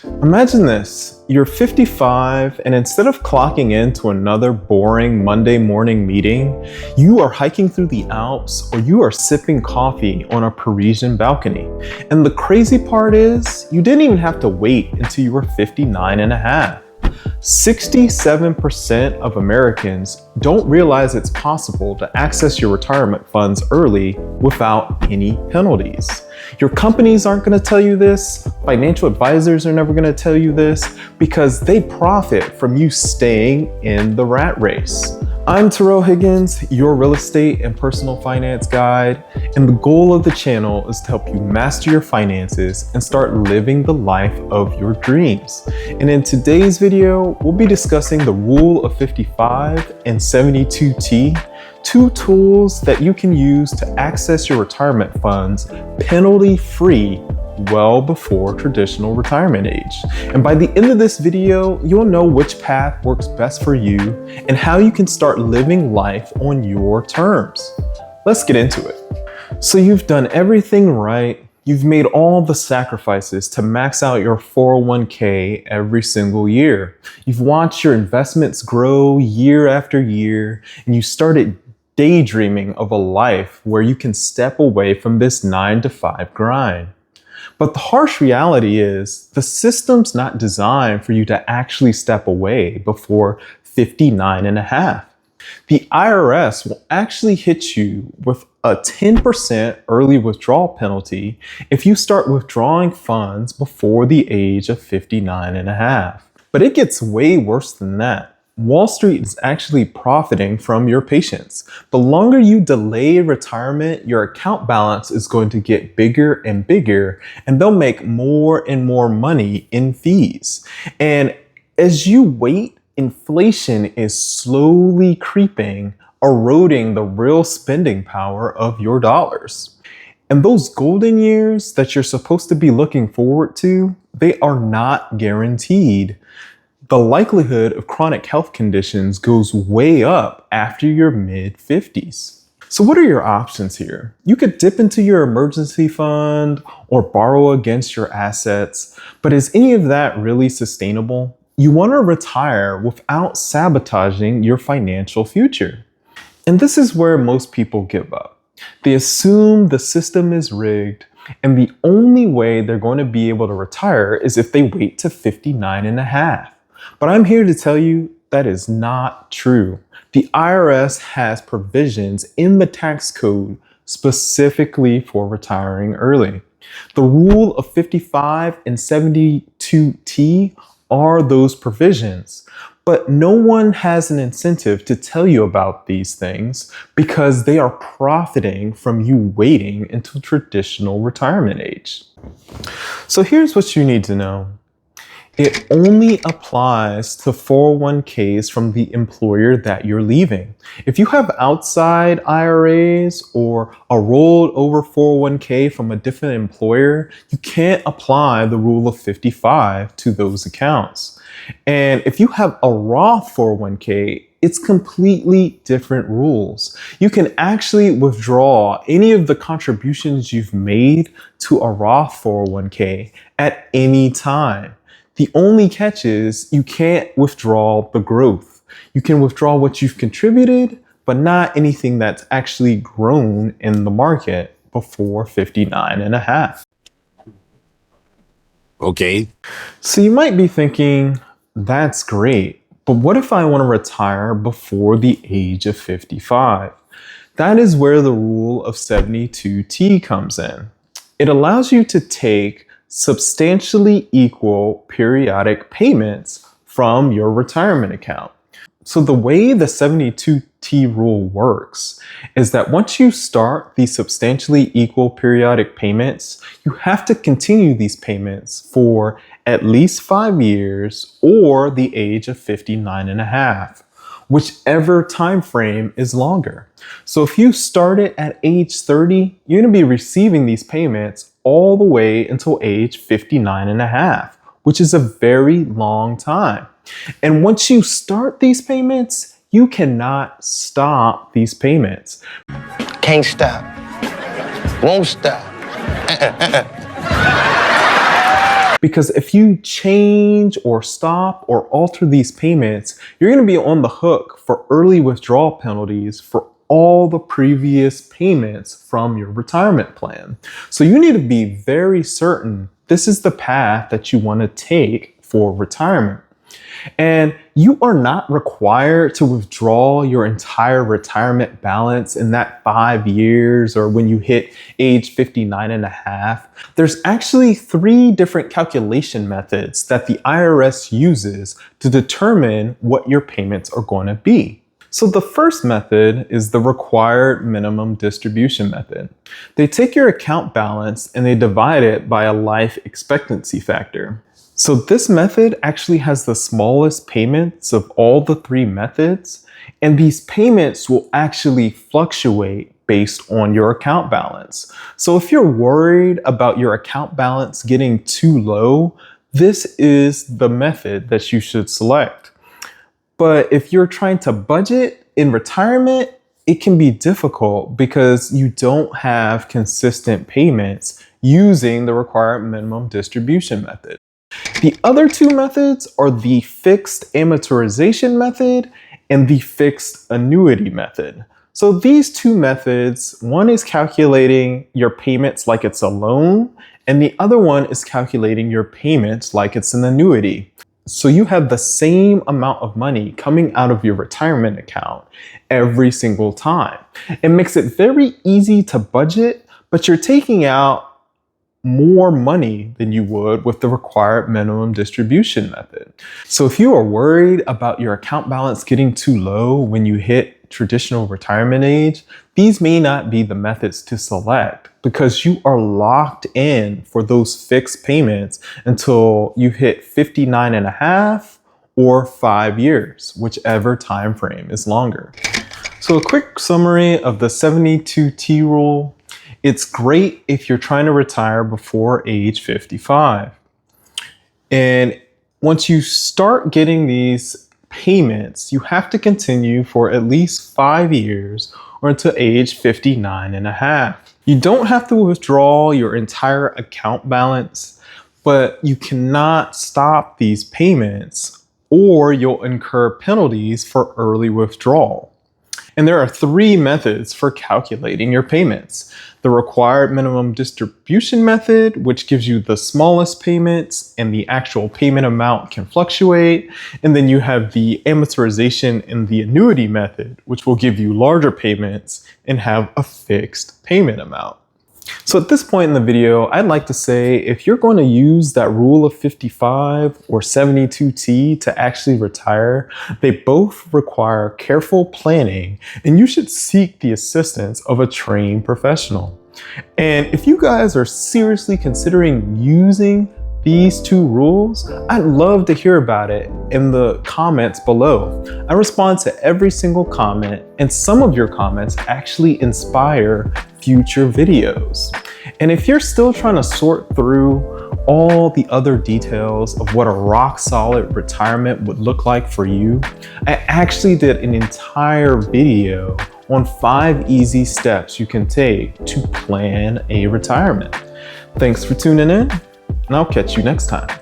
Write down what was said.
Imagine this, you're 55 and instead of clocking into another boring Monday morning meeting, you are hiking through the Alps or you are sipping coffee on a Parisian balcony. And the crazy part is, you didn't even have to wait until you were 59 and a half. 67% of Americans don't realize it's possible to access your retirement funds early without any penalties. Your companies aren't going to tell you this, financial advisors are never going to tell you this, because they profit from you staying in the rat race. I'm Terrell Higgins, your real estate and personal finance guide, and the goal of the channel is to help you master your finances and start living the life of your dreams. And in today's video, we'll be discussing the Rule of 55 and 72T, two tools that you can use to access your retirement funds penalty-free well before traditional retirement age. And by the end of this video, you'll know which path works best for you and how you can start living life on your terms. Let's get into it. So you've done everything right. You've made all the sacrifices to max out your 401k every single year. You've watched your investments grow year after year, and you started daydreaming of a life where you can step away from this 9-to-5 grind. But the harsh reality is the system's not designed for you to actually step away before 59 and a half. The IRS will actually hit you with a 10% early withdrawal penalty if you start withdrawing funds before the age of 59 and a half. But it gets way worse than that. Wall Street is actually profiting from your patience. The longer you delay retirement, your account balance is going to get bigger and bigger, and they'll make more and more money in fees. And as you wait, inflation is slowly creeping, eroding the real spending power of your dollars. And those golden years that you're supposed to be looking forward to, they are not guaranteed. The likelihood of chronic health conditions goes way up after your mid-50s. So what are your options here? You could dip into your emergency fund or borrow against your assets, but is any of that really sustainable? You want to retire without sabotaging your financial future. And this is where most people give up. They assume the system is rigged, and the only way they're going to be able to retire is if they wait to 59 and a half. But I'm here to tell you that is not true. The IRS has provisions in the tax code specifically for retiring early. The Rule of 55 and 72T are those provisions, but no one has an incentive to tell you about these things because they are profiting from you waiting until traditional retirement age. So here's what you need to know. It only applies to 401ks from the employer that you're leaving. If you have outside IRAs or a rolled over 401k from a different employer, you can't apply the Rule of 55 to those accounts. And if you have a Roth 401k, it's completely different rules. You can actually withdraw any of the contributions you've made to a Roth 401k at any time. The only catch is you can't withdraw the growth. You can withdraw what you've contributed, but not anything that's actually grown in the market before 59 and a half. Okay. So you might be thinking, that's great, but what if I want to retire before the age of 55? That is where the Rule of 72T comes in. It allows you to take substantially equal periodic payments from your retirement account. So the way the 72T rule works is that once you start these substantially equal periodic payments, you have to continue these payments for at least 5 years or the age of 59 and a half, whichever time frame is longer. So if you start it at age 30, you're going to be receiving these payments all the way until age 59 and a half, which is a very long time. And once you start these payments, you cannot stop these payments. Can't stop. Won't stop. Because if you change or stop or alter these payments, you're going to be on the hook for early withdrawal penalties for all the previous payments from your retirement plan. So you need to be very certain this is the path that you want to take for retirement. And you are not required to withdraw your entire retirement balance in that 5 years or when you hit age 59 and a half. There's actually 3 different calculation methods that the IRS uses to determine what your payments are going to be. So the first method is the required minimum distribution method. They take your account balance and they divide it by a life expectancy factor. So this method actually has the smallest payments of all the 3 methods, and these payments will actually fluctuate based on your account balance. So if you're worried about your account balance getting too low, this is the method that you should select. But if you're trying to budget in retirement, it can be difficult because you don't have consistent payments using the required minimum distribution method. The other 2 methods are the fixed amortization method and the fixed annuity method. So these 2 methods, one is calculating your payments like it's a loan, and the other one is calculating your payments like it's an annuity. So you have the same amount of money coming out of your retirement account every single time. It makes it very easy to budget, but you're taking out more money than you would with the required minimum distribution method. So if you are worried about your account balance getting too low when you hit traditional retirement age, these may not be the methods to select because you are locked in for those fixed payments until you hit 59 and a half or 5 years, whichever time frame is longer. So a quick summary of the 72T rule. It's great if you're trying to retire before age 55. And once you start getting these payments, you have to continue for at least 5 years or until age 59 and a half. You don't have to withdraw your entire account balance, but you cannot stop these payments or you'll incur penalties for early withdrawal. And there are 3 methods for calculating your payments. The required minimum distribution method, which gives you the smallest payments and the actual payment amount can fluctuate. And then you have the amortization and the annuity method, which will give you larger payments and have a fixed payment amount. So at this point in the video, I'd like to say if you're going to use that rule of 55 or 72T to actually retire, they both require careful planning and you should seek the assistance of a trained professional. And if you guys are seriously considering using these 2 rules, I'd love to hear about it in the comments below. I respond to every single comment, and some of your comments actually inspire future videos. And if you're still trying to sort through all the other details of what a rock-solid retirement would look like for you, I actually did an entire video on 5 easy steps you can take to plan a retirement. Thanks for tuning in, and I'll catch you next time.